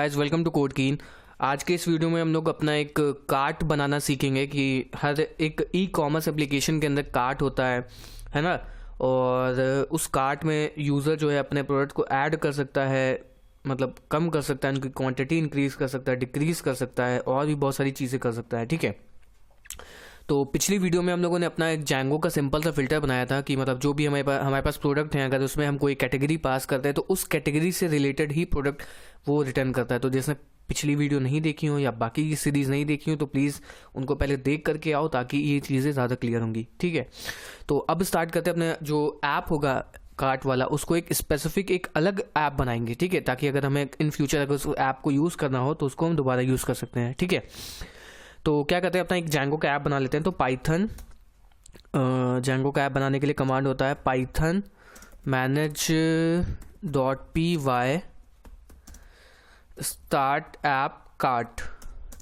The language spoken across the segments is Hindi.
गाइस वेलकम टू कोड कीन। आज के इस वीडियो में हम लोग अपना एक कार्ट बनाना सीखेंगे कि हर एक ई कॉमर्स एप्लीकेशन के अंदर कार्ट होता है ना। और उस कार्ट में यूज़र जो है अपने प्रोडक्ट को ऐड कर सकता है, मतलब कम कर सकता है, उनकी क्वांटिटी इंक्रीज़ कर सकता है, डिक्रीज़ कर सकता है और भी बहुत सारी चीज़ें कर सकता है। ठीक है, तो पिछली वीडियो में हम लोगों ने अपना एक जैंगो का सिंपल सा फिल्टर बनाया था कि मतलब जो भी हमारे पास प्रोडक्ट हैं, अगर उसमें हम कोई कैटेगरी पास करते हैं तो उस कैटेगरी से रिलेटेड ही प्रोडक्ट वो रिटर्न करता है। तो जिसने पिछली वीडियो नहीं देखी हो या बाकी की सीरीज़ नहीं देखी हो तो प्लीज़ उनको पहले देख करके आओ ताकि ये चीज़ें ज़्यादा क्लियर होंगी। ठीक है, तो अब स्टार्ट करते हैं। अपने जो ऐप होगा कार्ट वाला उसको एक स्पेसिफिक एक अलग ऐप बनाएंगे। ठीक है, ताकि अगर हमें इन फ्यूचर अगर उस ऐप को यूज़ करना हो तो उसको हम दोबारा यूज़ कर सकते हैं। ठीक है, तो क्या करते हैं, अपना एक जैंगो का ऐप बना लेते हैं। तो पाइथन जैंगो का ऐप बनाने के लिए कमांड होता है Python manage.py start app cart.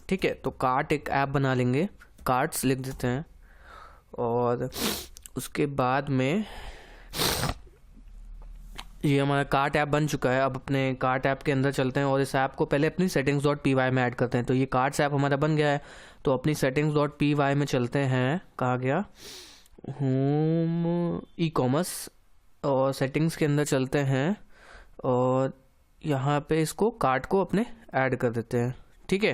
ठीक है, तो कार्ट एक ऐप बना लेंगे, कार्ट्स लिख देते हैं और उसके बाद में ये हमारा कार्ट ऐप बन चुका है। अब अपने कार्ट ऐप के अंदर चलते हैं और इस ऐप को पहले अपनी settings.py में ऐड करते हैं। तो ये कार्ट्स ऐप हमारा बन गया है, तो अपनी settings.py में चलते हैं। कहाँ गया, होम ई कॉमर्स और सेटिंग्स के अंदर चलते हैं और यहाँ पे इसको कार्ट को अपने ऐड कर देते हैं। ठीक है,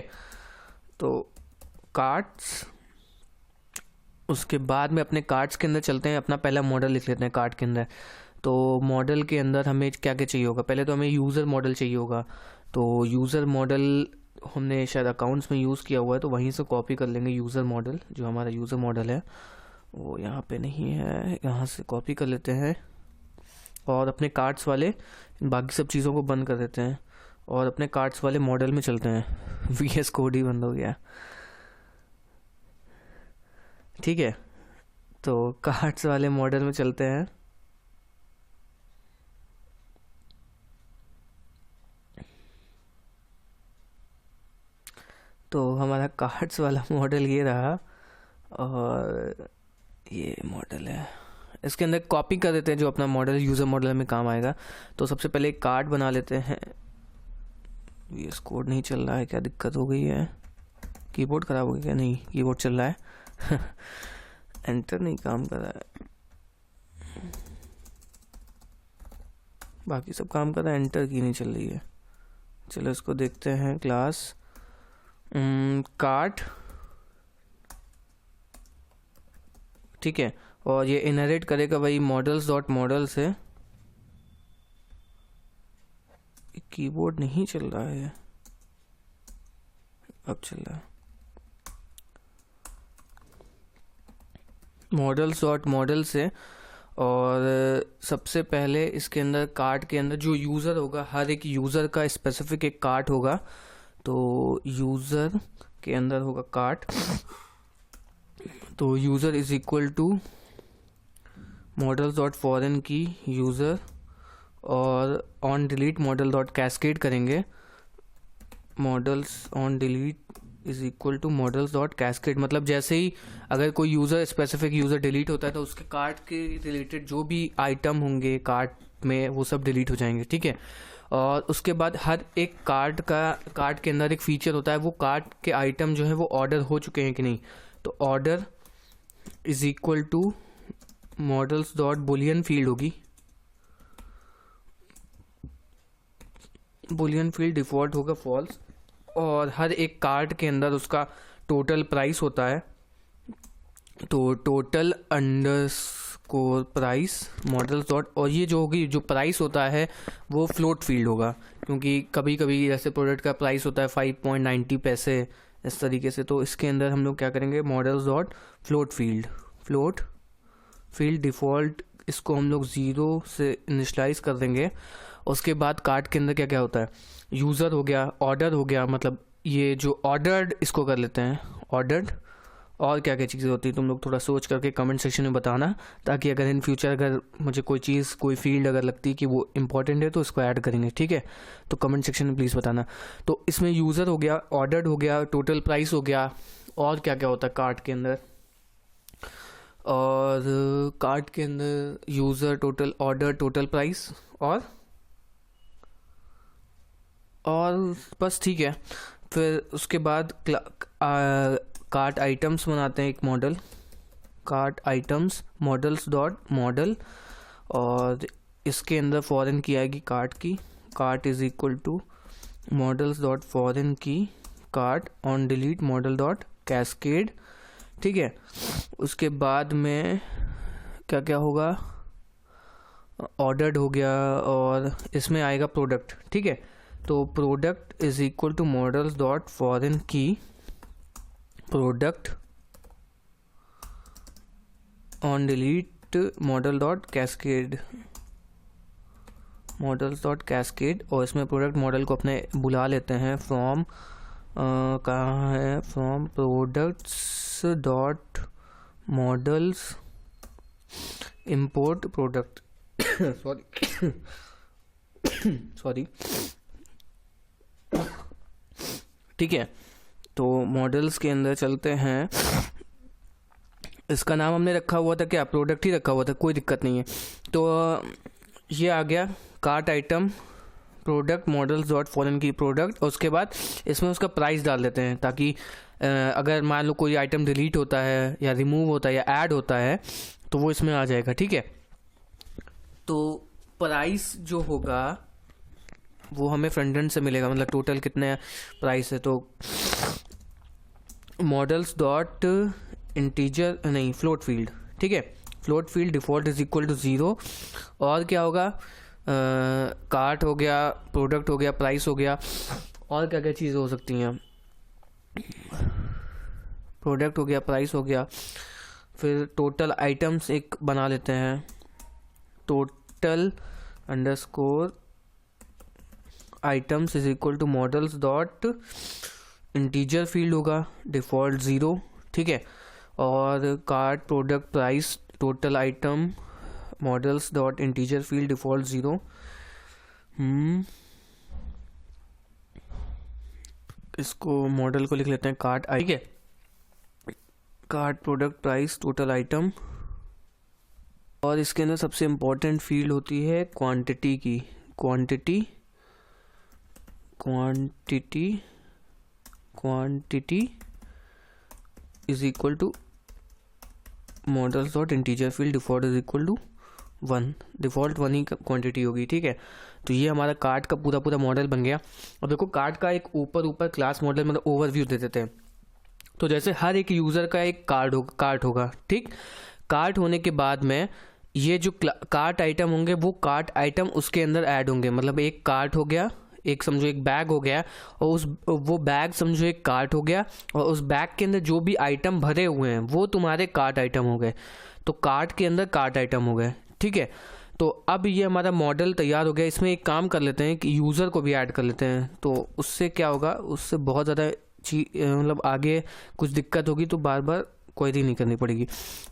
तो कार्ट्स, उसके बाद में अपने कार्ट्स के अंदर चलते हैं, अपना पहला मॉडल लिख लेते हैं कार्ट के अंदर। तो मॉडल के अंदर हमें क्या क्या चाहिए होगा, पहले तो हमें यूज़र मॉडल चाहिए होगा। तो यूज़र मॉडल हमने शायद अकाउंट्स में यूज़ किया हुआ है, तो वहीं से कॉपी कर लेंगे यूज़र मॉडल। जो हमारा यूज़र मॉडल है वो यहाँ पे नहीं है, यहाँ से कॉपी कर लेते हैं और अपने कार्ड्स वाले बाकी सब चीज़ों को बंद कर देते हैं और अपने कार्ड्स वाले मॉडल में चलते हैं। VS कोड ही बंद हो गया। ठीक है, तो कार्ड्स वाले मॉडल में चलते हैं। तो हमारा कार्ड्स वाला मॉडल ये रहा और ये मॉडल है, इसके अंदर कॉपी कर देते हैं जो अपना मॉडल यूज़र मॉडल में काम आएगा। तो सबसे पहले एक कार्ड बना लेते हैं। VS कोड नहीं चल रहा है, क्या दिक्कत हो गई है, कीबोर्ड ख़राब हो गया क्या? नहीं, कीबोर्ड चल रहा है। एंटर नहीं काम कर रहा है, बाकी सब काम कर रहा है, एंटर की नहीं चल रही है। चलो इसको देखते हैं, क्लास कार्ट। ठीक है, और ये इनहेरिट करेगा वही models.model से। कीबोर्ड नहीं चल रहा है, अब चल रहा है। models.model से, और सबसे पहले इसके अंदर कार्ट के अंदर जो यूज़र होगा, हर एक यूज़र का स्पेसिफिक एक कार्ट होगा। तो यूज़र के अंदर होगा कार्ट, तो user is equal to models.foreign की यूज़र और ऑन डिलीट model.cascade करेंगे। models on delete is equal to models.cascade, मतलब जैसे ही अगर कोई यूज़र स्पेसिफिक यूज़र डिलीट होता है तो उसके कार्ट के रिलेटेड जो भी आइटम होंगे कार्ट में वो सब डिलीट हो जाएंगे। ठीक है, और उसके बाद हर एक कार्ट के अंदर एक फीचर होता है, वो कार्ट के आइटम जो है वो ऑर्डर हो चुके हैं कि नहीं। तो order is equal to models.boolean field होगी, boolean फील्ड डिफॉल्ट होगा फॉल्स, और हर एक कार्ट के अंदर उसका टोटल प्राइस होता है। तो total underscore price models dot, और ये जो होगी जो प्राइस होता है वो फ्लोट फील्ड होगा, क्योंकि कभी कभी जैसे प्रोडक्ट का प्राइस होता है 5.90 पैसे इस तरीके से। तो इसके अंदर हम लोग क्या करेंगे, models dot float field default, इसको हम लोग 0 से इनिशलाइज कर देंगे। उसके बाद कार्ट के अंदर क्या क्या होता है, यूज़र हो गया, ऑर्डर हो गया, मतलब ये जो ऑर्डर्ड इसको कर लेते हैं ऑर्डर्ड, और क्या क्या चीज़ें होती है तुम लोग थोड़ा सोच करके कमेंट सेक्शन में बताना, ताकि अगर इन फ्यूचर अगर मुझे कोई चीज़ कोई फील्ड अगर लगती है कि वो इंपॉर्टेंट है तो इसको ऐड करेंगे। ठीक है, तो कमेंट सेक्शन में प्लीज़ बताना। तो इसमें यूज़र हो गया, ऑर्डर्ड हो गया, टोटल प्राइस हो गया, और क्या क्या होता है कार्ट के अंदर, और कार्ट के अंदर user, total order, total price, और और बस ठीक है। फिर उसके बाद कार्ट आइटम्स बनाते हैं एक model, cart items models dot model, और इसके अंदर फॉरेन की आएगी कार्ट की, cart is equal to models dot foreign key cart on delete model dot cascade. ठीक है, उसके बाद में क्या क्या होगा, ऑर्डर्ड हो गया, और इसमें आएगा प्रोडक्ट। ठीक है, तो product is equal to models dot foreign key product on delete model dot cascade, models dot cascade, और इसमें प्रोडक्ट मॉडल को अपने बुला लेते हैं फ्रॉम, कहाँ है, from products dot models import product sorry sorry. ठीक है, तो मॉडल्स के अंदर चलते हैं। इसका नाम हमने रखा हुआ था क्या, प्रोडक्ट ही रखा हुआ था, कोई दिक्कत नहीं है। तो ये आ गया cart item product models dot foreign key product, और उसके बाद इसमें उसका प्राइस डाल देते हैं, ताकि अगर मान लो कोई आइटम डिलीट होता है या रिमूव होता है या ऐड होता है तो वो इसमें आ जाएगा। ठीक है, तो प्राइस जो होगा वो हमें फ्रंट एंड से मिलेगा, मतलब टोटल कितने प्राइस है। तो मॉडल्स डॉट इंटीजर नहीं फ्लोट फील्ड, ठीक है, float field default is equal to 0, और क्या होगा, कार्ट हो गया, प्रोडक्ट हो गया, प्राइस हो गया, और क्या क्या चीज़ें हो सकती हैं, प्रोडक्ट हो गया, प्राइस हो गया। फिर टोटल आइटम्स एक बना लेते हैं, total underscore items is equal to models dot integer field होगा डिफॉल्ट 0। ठीक है, और cart product price total item models dot integer field default 0। इसको मॉडल को लिख लेते हैं कार्ट, ठीक है, cart product price total item, और इसके अंदर सबसे इम्पोर्टेंट फील्ड होती है क्वांटिटी की, quantity is equal to models dot integer field default is equal to 1, default 1 ही क्वांटिटी होगी। ठीक है, तो ये हमारा कार्ट का पूरा पूरा मॉडल बन गया। और देखो कार्ट का एक ऊपर क्लास मॉडल मतलब ओवरव्यू दे देते हैं। तो जैसे हर एक यूज़र का एक कार्ट होगा, ठीक, कार्ट होने के बाद में ये जो कार्ट आइटम होंगे वो कार्ट आइटम उसके अंदर ऐड होंगे, मतलब एक कार्ट हो गया, एक समझो एक बैग हो गया, और वो बैग समझो एक कार्ट हो गया, और उस बैग के अंदर जो भी आइटम भरे हुए हैं वो तुम्हारे कार्ट आइटम हो गए, तो कार्ट के अंदर कार्ट आइटम हो गए। ठीक है, तो अब ये हमारा मॉडल तैयार हो गया। इसमें एक काम कर लेते हैं कि यूज़र को भी ऐड कर लेते हैं, तो उससे क्या होगा, उससे बहुत ज़्यादा मतलब आगे कुछ दिक्कत होगी तो बार बार क्वेरी नहीं करनी पड़ेगी।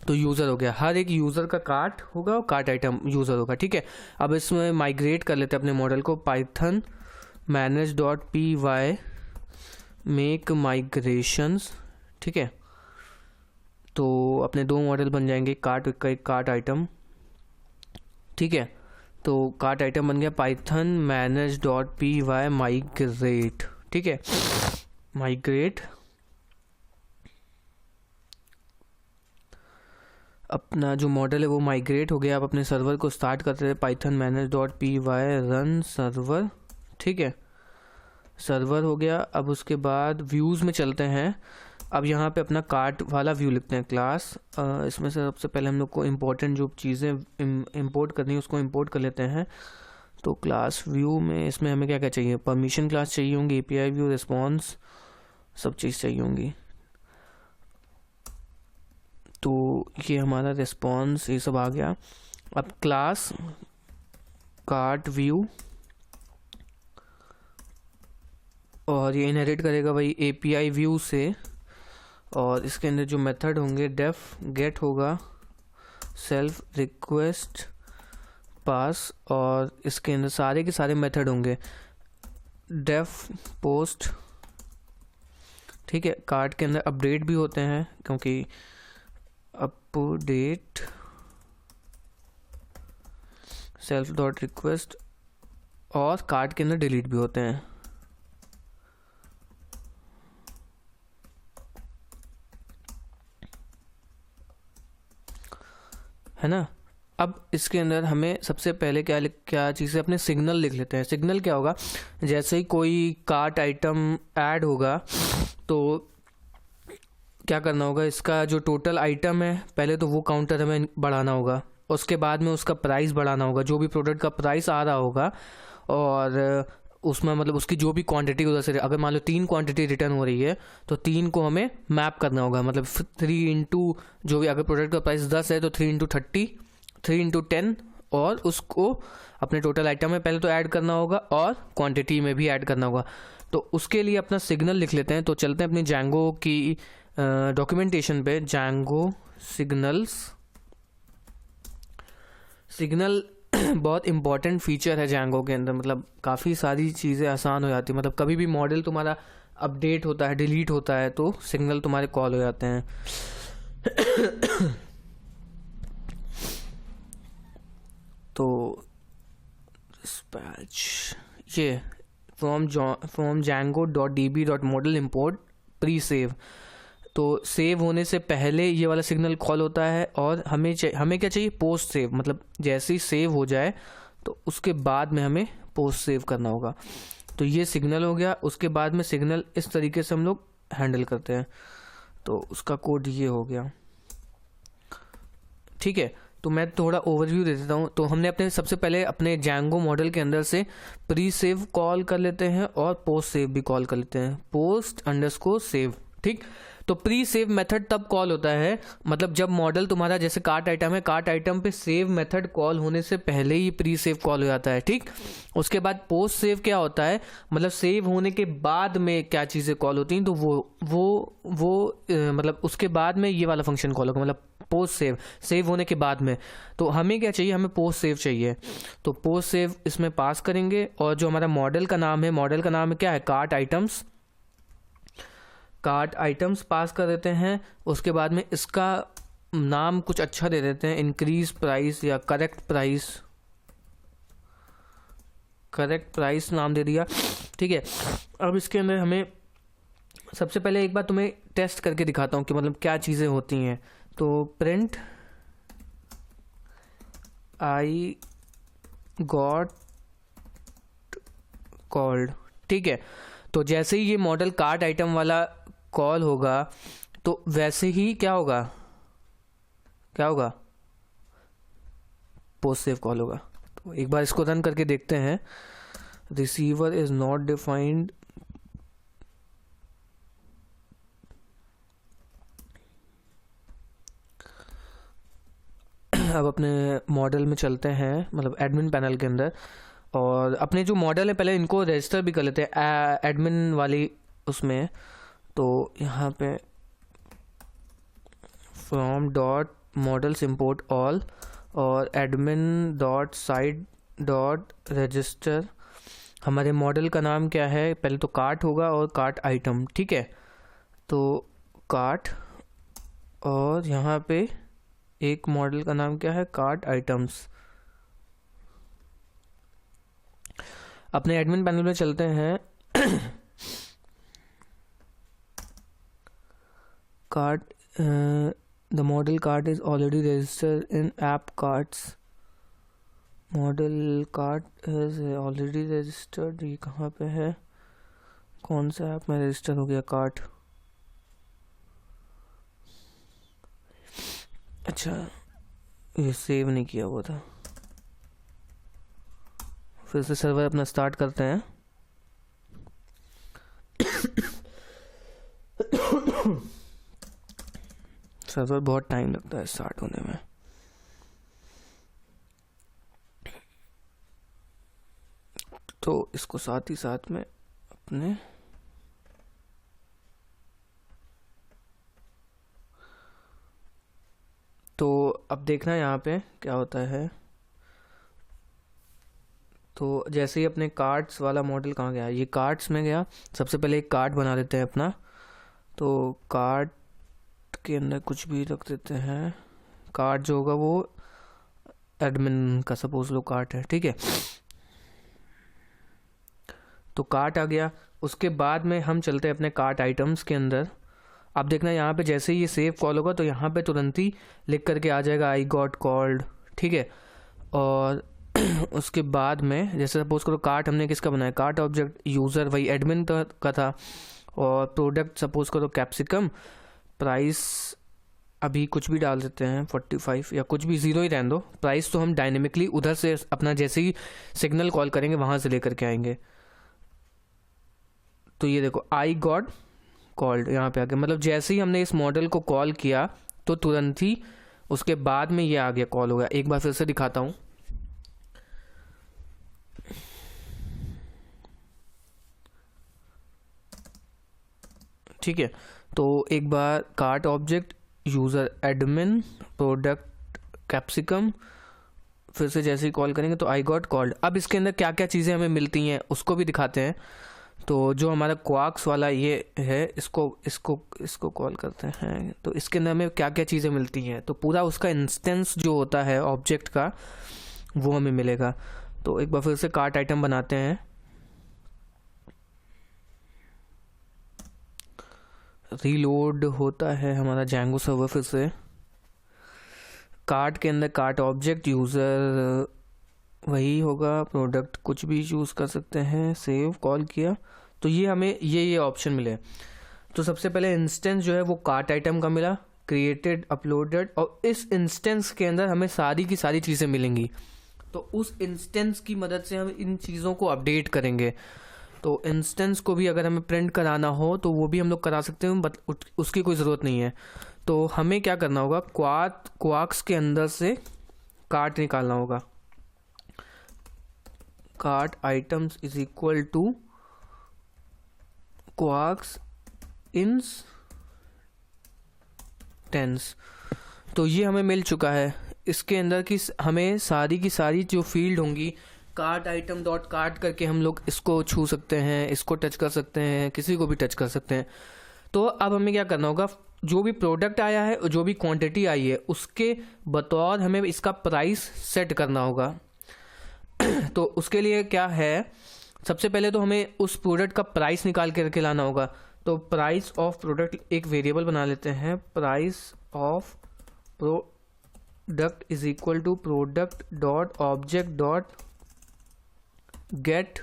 तो यूज़र हो गया, हर एक यूज़र का कार्ट होगा और कार्ट आइटम यूज़र होगा। ठीक है, अब इसमें माइग्रेट कर लेते हैं अपने मॉडल को, पाइथन manage.py मेक माइग्रेशंस। ठीक है, तो अपने दो मॉडल बन जाएंगे, कार्ट का एक कार्ट आइटम। ठीक है, तो कार्ट आइटम बन गया पाइथन manage.py माइग्रेट। ठीक है, माइग्रेट अपना जो मॉडल है वो माइग्रेट हो गया। अब अपने सर्वर को स्टार्ट करते हैं, पाइथन manage.py रन सर्वर। ठीक है, सर्वर हो गया। अब उसके बाद व्यूज़ में चलते हैं। अब यहाँ पे अपना कार्ट वाला व्यू लिखते हैं, क्लास। इसमें से सबसे पहले हम लोग को इम्पोर्टेंट जो चीज़ें इंपोर्ट करनी है उसको इंपोर्ट कर लेते हैं। तो क्लास व्यू में इसमें हमें क्या क्या चाहिए, परमिशन क्लास चाहिए होंगी, एपीआई व्यू, रिस्पॉन्स, सब चीज़ चाहिए होंगी। तो ये हमारा रिस्पॉन्स ये सब आ गया। अब क्लास कार्ट व्यू, और ये इनहेरिट करेगा वही एपीआई व्यू से, और इसके अंदर जो मेथड होंगे डेफ गेट होगा सेल्फ रिक्वेस्ट पास, और इसके अंदर सारे के सारे मेथड होंगे डेफ पोस्ट। ठीक है, कार्ट के अंदर अपडेट भी होते हैं क्योंकि अपडेट सेल्फ डॉट रिक्वेस्ट, और कार्ट के अंदर डिलीट भी होते हैं। है ना। अब इसके अंदर हमें सबसे पहले क्या चीज़ है, अपने सिग्नल लिख लेते हैं। सिग्नल क्या होगा, जैसे ही कोई कार्ट आइटम ऐड होगा तो क्या करना होगा, इसका जो टोटल आइटम है पहले तो वो काउंटर हमें बढ़ाना होगा, उसके बाद में उसका प्राइस बढ़ाना होगा, जो भी प्रोडक्ट का प्राइस आ रहा होगा, और उसमें मतलब उसकी जो भी क्वांटिटी उधर से, अगर मान लो 3 क्वांटिटी रिटर्न हो रही है तो 3 को हमें मैप करना होगा, मतलब 3 इंटू जो भी, अगर प्रोडक्ट का प्राइस 10 है तो 3 इंटू 30, 3 इंटू 10, और उसको अपने टोटल आइटम में पहले तो ऐड करना होगा और क्वांटिटी में भी ऐड करना होगा। तो उसके लिए अपना सिग्नल लिख लेते हैं। तो चलते हैं अपनी जैंगो की डॉक्यूमेंटेशन पे, जैंगो सिग्नल्स। सिग्नल बहुत इंपॉर्टेंट फीचर है जैंगो के अंदर, मतलब काफ़ी सारी चीज़ें आसान हो जाती है। मतलब कभी भी मॉडल तुम्हारा अपडेट होता है, डिलीट होता है, तो सिग्नल तुम्हारे कॉल हो जाते हैं। तो डिस्पैच ये from django.db.model import pre save, तो सेव होने से पहले ये वाला सिग्नल कॉल होता है, और हमें क्या चाहिए, पोस्ट सेव, मतलब जैसे ही सेव हो जाए तो उसके बाद में हमें पोस्ट सेव करना होगा। तो ये सिग्नल हो गया। उसके बाद में सिग्नल इस तरीके से हम लोग हैंडल करते हैं, तो उसका कोड ये हो गया, ठीक है। तो मैं थोड़ा ओवरव्यू दे देता हूँ। तो हमने अपने सबसे पहले अपने जैंगो मॉडल के अंदर से प्री सेव कॉल कर लेते हैं और पोस्ट सेव भी कॉल कर लेते हैं, पोस्ट अंडरस्कोर सेव, ठीक। तो प्री सेव मेथड तब कॉल होता है, मतलब जब मॉडल तुम्हारा जैसे कार्ट आइटम है, कार्ट आइटम पे सेव मेथड कॉल होने से पहले ही प्री सेव कॉल हो जाता है, ठीक। उसके बाद पोस्ट सेव क्या होता है, मतलब सेव होने के बाद में क्या चीज़ें कॉल होती हैं, तो वो मतलब उसके बाद में ये वाला फंक्शन कॉल होगा, मतलब पोस्ट सेव, सेव होने के बाद में। तो हमें क्या चाहिए, हमें पोस्ट सेव चाहिए। तो पोस्ट सेव इसमें पास करेंगे, और जो हमारा मॉडल का नाम है, मॉडल का नाम क्या है, कार्ट आइटम्स, कार्ट आइटम्स पास कर देते हैं। उसके बाद में इसका नाम कुछ अच्छा दे देते हैं, इंक्रीज प्राइस या करेक्ट प्राइस, करेक्ट प्राइस नाम दे दिया, ठीक है। अब इसके अंदर हमें सबसे पहले एक बार तुम्हें टेस्ट करके दिखाता हूँ कि मतलब क्या चीज़ें होती हैं। तो प्रिंट आई गॉट कॉल्ड, ठीक है। तो जैसे ही ये मॉडल कार्ट आइटम वाला कॉल होगा तो वैसे ही क्या होगा, पोस्ट सेव कॉल होगा। तो एक बार इसको रन करके देखते हैं। रिसीवर इज नॉट डिफाइंड, अब अपने मॉडल में चलते हैं, मतलब एडमिन पैनल के अंदर, और अपने जो मॉडल है पहले इनको रजिस्टर भी कर लेते हैं एडमिन वाली उसमें। तो यहाँ पे from dot models import all और admin dot site dot register, हमारे मॉडल का नाम क्या है, पहले तो कार्ट होगा और कार्ट आइटम, ठीक है। तो कार्ट, और यहाँ पे एक मॉडल का नाम क्या है, कार्ट आइटम्स। अपने एडमिन पैनल में चलते हैं। Cart, the model cart is already registered in app carts, model cart is already registered, ये कहाँ पे है, कौन सा ऐप में रजिस्टर हो गया कार्ट, अच्छा ये सेव नहीं किया हुआ था। फिर से सर्वर अपना स्टार्ट करते हैं। सर्वर बहुत टाइम लगता है स्टार्ट होने में। तो इसको साथ ही साथ में अपने तो अब देखना यहाँ पे क्या होता है। तो जैसे ही अपने कार्ड्स वाला मॉडल कहाँ गया, ये कार्ड्स में गया। सबसे पहले एक कार्ड बना लेते हैं अपना। तो कार्ड के अंदर कुछ भी रख देते हैं। कार्ड जो होगा वो एडमिन का सपोज लो कार्ड है, ठीक है। तो कार्ट आ गया। उसके बाद में हम चलते हैं अपने कार्ट आइटम्स के अंदर। अब देखना यहाँ पे जैसे ही ये सेव कॉल होगा तो यहाँ पे तुरंत ही लिख करके आ जाएगा आई गॉट कॉल्ड, ठीक है। और उसके बाद में जैसे सपोज करो कार्ट हमने किसका बनाया, कार्ट ऑब्जेक्ट यूज़र वही एडमिन का था, और प्रोडक्ट सपोज करो कैप्सिकम, प्राइस अभी कुछ भी डाल देते हैं 45 या कुछ भी, 0 ही रहने दो। प्राइस तो हम डायनेमिकली उधर से अपना जैसे ही सिग्नल कॉल करेंगे वहाँ से लेकर के आएंगे। तो ये देखो आई गॉट कॉल्ड यहाँ पे आ गया, मतलब जैसे ही हमने इस मॉडल को कॉल किया तो तुरंत ही उसके बाद में ये आ गया, कॉल हो गया। एक बार फिर से दिखाता हूँ। ठीक है, तो एक बार cart object user admin product capsicum, फिर से जैसे ही कॉल करेंगे तो आई गॉट कॉल्ड। अब इसके अंदर क्या क्या चीज़ें हमें मिलती हैं उसको भी दिखाते हैं। तो जो हमारा क्वार्क्स वाला ये है, इसको कॉल करते हैं, तो इसके अंदर हमें क्या क्या चीज़ें मिलती हैं, तो पूरा उसका इंस्टेंस जो होता है ऑब्जेक्ट का वो हमें मिलेगा। तो एक बार फिर से कार्ट आइटम बनाते हैं, रीलोड होता है हमारा जैंगो सर्वर। फिर से कार्ट के अंदर कार्ट ऑब्जेक्ट यूज़र वही होगा, प्रोडक्ट कुछ भी चूज़ कर सकते हैं, सेव कॉल किया तो ये हमें ये ऑप्शन मिले। तो सबसे पहले इंस्टेंस जो है वो कार्ट आइटम का मिला, क्रिएटेड अपलोडेड, और इस इंस्टेंस के अंदर हमें सारी की सारी चीज़ें मिलेंगी। तो उस इंस्टेंस की मदद से हम इन चीज़ों को अपडेट करेंगे। तो इंस्टेंस को भी अगर हमें प्रिंट कराना हो तो वो भी हम लोग करा सकते हैं, बट उसकी कोई ज़रूरत नहीं है। तो हमें क्या करना होगा, क्वार्क्स के अंदर से कार्ट निकालना होगा। Cart items is equal to kwargs instance. तो ये हमें मिल चुका है। इसके अंदर की हमें सारी की सारी जो फील्ड होंगी, कार्ट आइटम डॉट कार्ट करके हम लोग इसको छू सकते हैं, इसको टच कर सकते हैं, किसी को भी टच कर सकते हैं। तो अब हमें क्या करना होगा, जो भी प्रोडक्ट आया है और जो भी क्वांटिटी आई है उसके बतौर हमें इसका प्राइस सेट करना होगा। तो उसके लिए क्या है, सबसे पहले तो हमें उस प्रोडक्ट का प्राइस निकाल के लाना होगा। तो प्राइस ऑफ प्रोडक्ट एक वेरिएबल बना लेते हैं, price of product is equal to product dot object dot get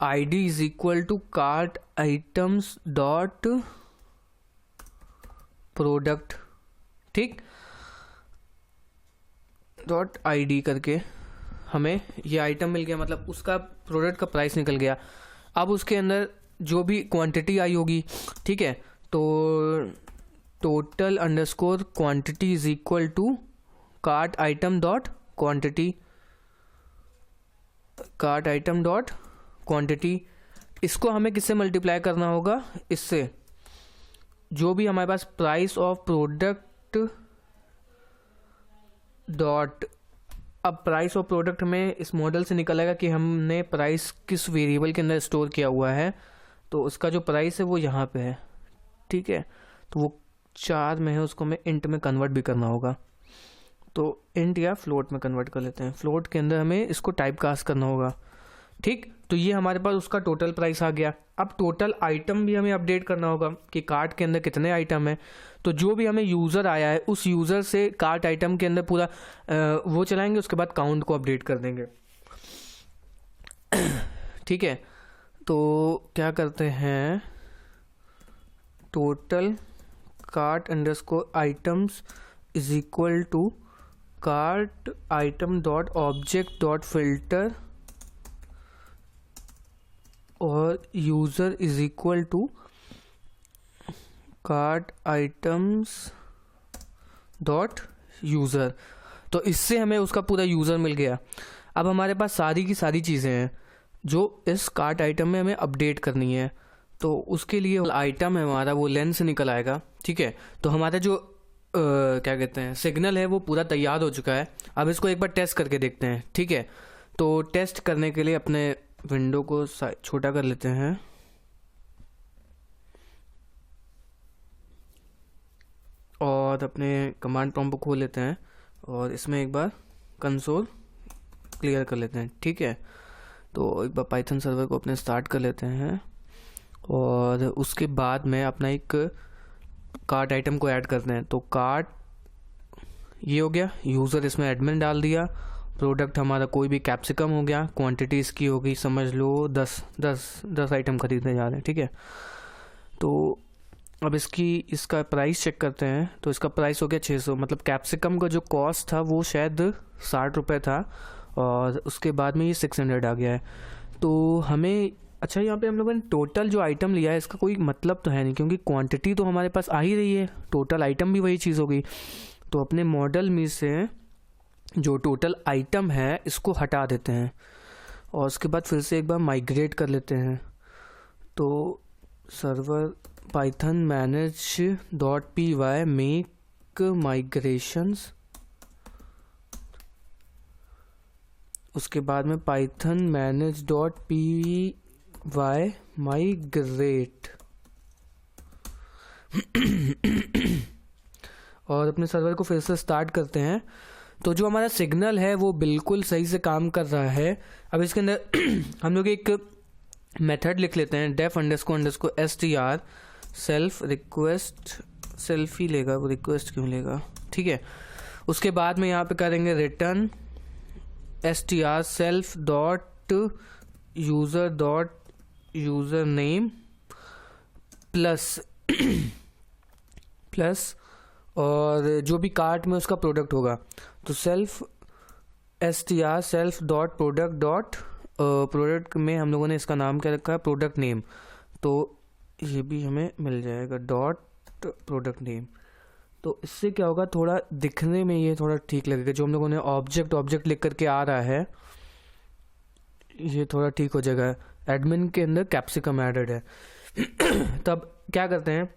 ID is equal to cart items dot product, ठीक, डॉट आईडी करके हमें ये आइटम मिल गया, मतलब उसका प्रोडक्ट का प्राइस निकल गया। अब उसके अंदर जो भी क्वांटिटी आई होगी, ठीक है, तो total underscore quantity is equal to cart item dot quantity, cart item dot quantity. इसको हमें किससे मल्टीप्लाई करना होगा, इससे जो भी हमारे पास प्राइस ऑफ प्रोडक्ट डॉट, अब प्राइस ऑफ प्रोडक्ट में इस मॉडल से निकल आएगा कि हमने प्राइस किस वेरिएबल के अंदर स्टोर किया हुआ है। तो उसका जो प्राइस है वो यहाँ पे है, ठीक है, तो वो 4 में है, उसको हमें इंट में कन्वर्ट भी करना होगा। तो इंट या फ्लोट में कन्वर्ट कर लेते हैं। फ्लोट के अंदर हमें इसको टाइप कास्ट करना होगा, ठीक। तो ये हमारे पास उसका टोटल प्राइस आ गया। अब टोटल आइटम भी हमें अपडेट करना होगा कि कार्ट के अंदर कितने आइटम है। तो जो भी हमें यूज़र आया है उस यूज़र से कार्ट आइटम के अंदर पूरा वो चलाएंगे, उसके बाद काउंट को अपडेट कर देंगे, ठीक है। तो क्या करते हैं, total cart underscore items is equal to cart item dot object dot filter और user is equal to cart items dot user. तो इससे हमें उसका पूरा यूज़र मिल गया। अब हमारे पास सारी की सारी चीज़ें हैं जो इस कार्ट आइटम में हमें अपडेट करनी है। तो उसके लिए आइटम है हमारा वो लेन से निकल आएगा, ठीक है। तो हमारा जो क्या कहते हैं सिग्नल है वो पूरा तैयार हो चुका है। अब इसको एक बार टेस्ट करके देखते हैं, ठीक है। तो टेस्ट करने के लिए अपने विंडो को छोटा कर लेते हैं और अपने कमांड प्रॉम्प्ट को खोल लेते हैं और इसमें एक बार कंसोल क्लियर कर लेते हैं, ठीक है। तो एक बार पाइथन सर्वर को अपने स्टार्ट कर लेते हैं और उसके बाद में अपना एक कार्ट आइटम को ऐड करते हैं। तो कार्ट ये हो गया, यूज़र इसमें एडमिन डाल दिया, प्रोडक्ट हमारा कोई भी कैप्सिकम हो गया, क्वांटिटी इसकी होगी समझ लो 10 आइटम खरीदने जा रहे हैं, ठीक है। तो अब इसका प्राइस चेक करते हैं। तो इसका प्राइस हो गया 600, मतलब कैप्सिकम का जो कॉस्ट था वो शायद 60 रुपये था, और उसके बाद में ये 600 आ गया है। तो हमें अच्छा, यहाँ पे हम लोगों ने टोटल जो आइटम लिया है इसका कोई मतलब तो है नहीं, क्योंकि क्वांटिटी तो हमारे पास आ ही रही है, टोटल आइटम भी वही चीज़ हो गई। तो अपने मॉडल में से जो टोटल आइटम है इसको हटा देते हैं, और उसके बाद फिर से एक बार माइग्रेट कर लेते हैं। तो server Python manage dot P Y make migrations, उसके बाद में Python manage dot P Y migrate, और अपने सर्वर को फिर से स्टार्ट करते हैं। तो जो हमारा सिग्नल है वो बिल्कुल सही से काम कर रहा है। अब इसके अंदर हम लोग एक मेथड लिख लेते हैं, def underscore str self request, self ही लेगा वो, रिक्वेस्ट क्यों लेगा, ठीक है। उसके बाद में यहाँ पे करेंगे return str self dot user name plus plus और जो भी कार्ट में उसका प्रोडक्ट होगा। तो self str self dot product में हम लोगों ने इसका नाम क्या रखा है, प्रोडक्ट नेम। तो ये भी हमें मिल जाएगा डॉट प्रोडक्ट नेम। तो इससे क्या होगा, थोड़ा दिखने में ये थोड़ा ठीक लगेगा। जो हम लोगों ने ऑब्जेक्ट लिख करके आ रहा है ये थोड़ा ठीक हो जाएगा। एडमिन के अंदर कैप्सिकम एडेड है। तब क्या करते हैं,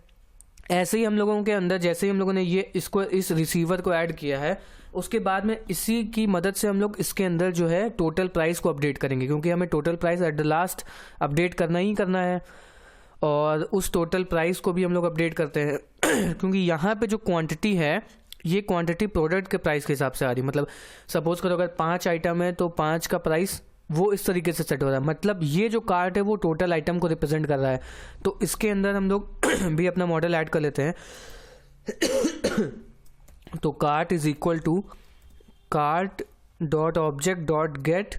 ऐसे ही हम लोगों के अंदर जैसे ही हम लोगों ने इस रिसीवर को ऐड किया है, उसके बाद में इसी की मदद से हम लोग इसके अंदर जो है टोटल प्राइस को अपडेट करेंगे, क्योंकि हमें total price at the last update करना ही करना है। और उस टोटल प्राइस को भी हम लोग अपडेट करते हैं क्योंकि यहाँ पे जो क्वांटिटी है ये क्वांटिटी प्रोडक्ट के प्राइस के हिसाब से आ रही है। मतलब सपोज करो अगर 5 आइटम है तो 5 का प्राइस वो इस तरीके से सेट हो रहा है। मतलब ये जो कार्ट है वो टोटल आइटम को रिप्रेजेंट कर रहा है। तो इसके अंदर हम लोग भी अपना मॉडल ऐड कर लेते हैं। तो cart is equal to cart dot object dot get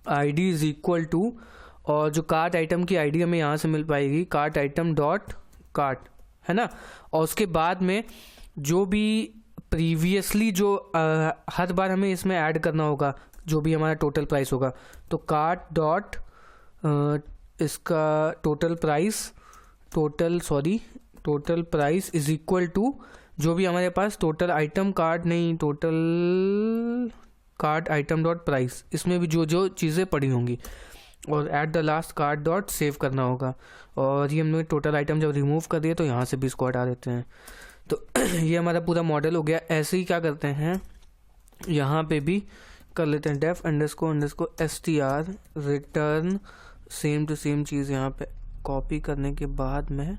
ID is equal to, और जो कार्ट आइटम की आईडी हमें यहाँ से मिल पाएगी कार्ट आइटम डॉट कार्ट, है ना। और उसके बाद में जो भी प्रीवियसली जो हर बार हमें इसमें ऐड करना होगा जो भी हमारा टोटल प्राइस होगा, तो कार्ट डॉट इसका total price is equal to जो भी हमारे पास टोटल आइटम कार्ट नहीं, total cart item dot price, इसमें भी जो जो चीज़ें पड़ी होंगी, और at the last cart dot save करना होगा। और ये हमने टोटल आइटम जब रिमूव कर दिए तो यहाँ से भी इसको हटा देते हैं। तो ये हमारा पूरा मॉडल हो गया। ऐसे ही क्या करते हैं, यहाँ पे भी कर लेते हैं def underscore str return same to same चीज़ यहाँ पे कॉपी करने के बाद में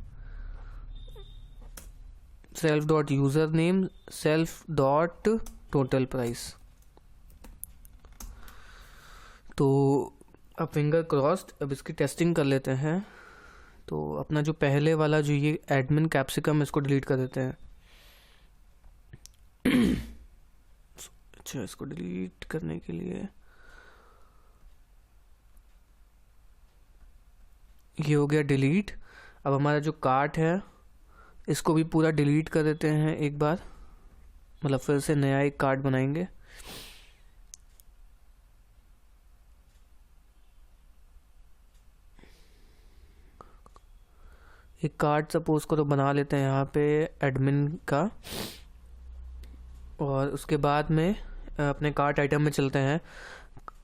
self dot user name self dot total price. तो अब फिंगर क्रॉस्ड, अब इसकी टेस्टिंग कर लेते हैं। तो अपना जो पहले वाला जो ये एडमिन कैप्सिकम इसको डिलीट कर देते हैं। अच्छा, इसको डिलीट करने के लिए ये हो गया डिलीट। अब हमारा जो कार्ट है इसको भी पूरा डिलीट कर देते हैं एक बार, मतलब फिर से नया एक कार्ट बनाएंगे। एक कार्ड सपोज को तो बना लेते हैं यहाँ पे एडमिन का, और उसके बाद में अपने कार्ट आइटम में चलते हैं।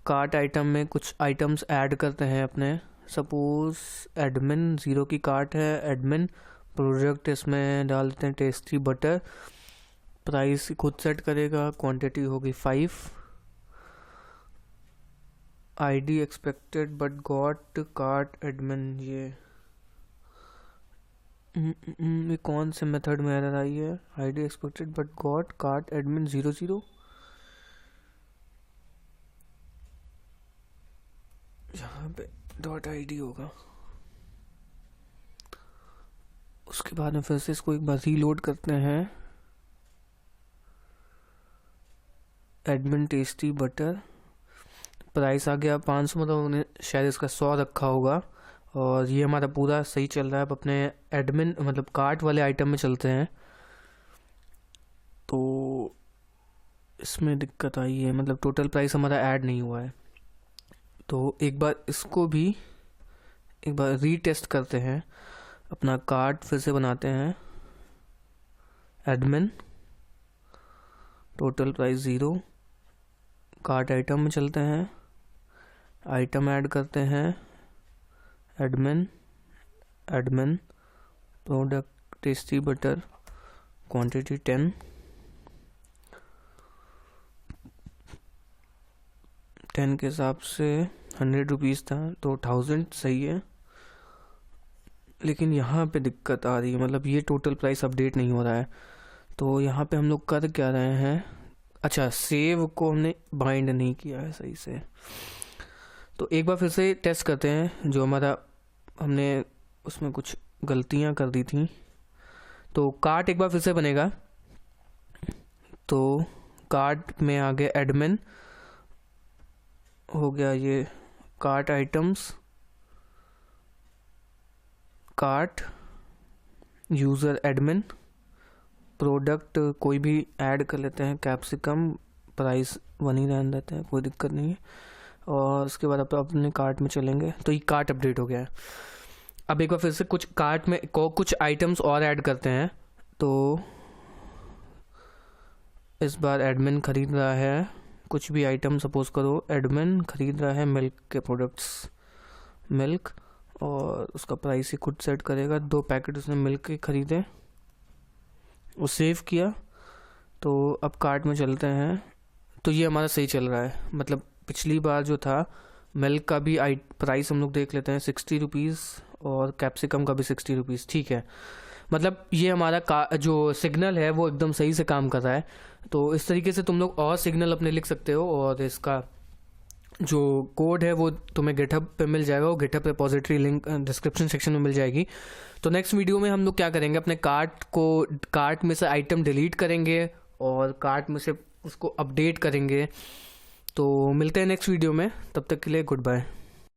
कार्ट आइटम में कुछ आइटम्स ऐड करते हैं अपने। सपोज एडमिन 0 की कार्ट है, एडमिन प्रोडक्ट इसमें डाल देते हैं टेस्टी बटर, प्राइस खुद सेट करेगा, क्वांटिटी होगी 5, ID expected but got cart admin. ये कौन से मेथड में एरर आई है, ID expected but got cart admin 00। यहाँ पे .id होगा। उसके बाद में फिर से इसको एक बार रीलोड करते हैं। एडमिन टेस्टी बटर, प्राइस आ गया 500, मतलब उन्हें शायद इसका 100 रखा होगा। और ये हमारा पूरा सही चल रहा है। अब अपने एडमिन मतलब कार्ट वाले आइटम में चलते हैं। तो इसमें दिक्कत आई है, मतलब टोटल प्राइस हमारा ऐड नहीं हुआ है। तो एक बार इसको भी एक बार रीटेस्ट करते हैं। अपना कार्ट फिर से बनाते हैं। Admin, total price 0, cart item में चलते हैं। आइटम ऐड करते हैं। Admin, admin product tasty butter, quantity 10 के हिसाब से 100 रुपीज़ था, तो 1000 सही है। लेकिन यहाँ पे दिक्कत आ रही है, मतलब ये टोटल प्राइस अपडेट नहीं हो रहा है। तो यहाँ पे हम लोग कर क्या रहे हैं, अच्छा सेव को हमने बाइंड नहीं किया है सही से। तो एक बार फिर से टेस्ट करते हैं। जो हमारा हमने उसमें कुछ गलतियाँ कर दी थी। तो कार्ट एक बार फिर से बनेगा। तो कार्ट में आ गया एडमिन, हो गया ये cart items, cart user admin, product कोई भी ऐड कर लेते हैं, कैप्सिकम, प्राइस 1 ही रहने देते हैं, कोई दिक्कत नहीं है। और उसके बाद अब अपने कार्ट में चलेंगे। तो ये कार्ट अपडेट हो गया है। अब एक बार फिर से कुछ कार्ट में कुछ आइटम्स और ऐड करते हैं। तो इस बार एडमिन खरीद रहा है कुछ भी आइटम, सपोज करो एडमिन खरीद रहा है मिल्क के प्रोडक्ट्स, मिल्क, और उसका प्राइस ही खुद सेट करेगा। 2 पैकेट उसने मिल्क के खरीदे, वो सेव किया। तो अब कार्ट में चलते हैं। तो ये हमारा सही चल रहा है, मतलब पिछली बार जो था मिल्क का भी प्राइस हम लोग देख लेते हैं 60 रुपीज़, और कैप्सिकम का भी 60 रुपीज़, ठीक है। मतलब ये हमारा जो सिग्नल है वो एकदम सही से काम कर रहा है। तो इस तरीके से तुम लोग और सिग्नल अपने लिख सकते हो। और इसका जो कोड है वो तुम्हें गिटहब पे मिल जाएगा, वो GitHub repository link description section में मिल जाएगी। तो नेक्स्ट वीडियो में हम लोग क्या करेंगे, अपने कार्ट में से आइटम डिलीट करेंगे और कार्ट में से उसको अपडेट करेंगे। तो मिलते हैं नेक्स्ट वीडियो में, तब तक के लिए गुड बाय।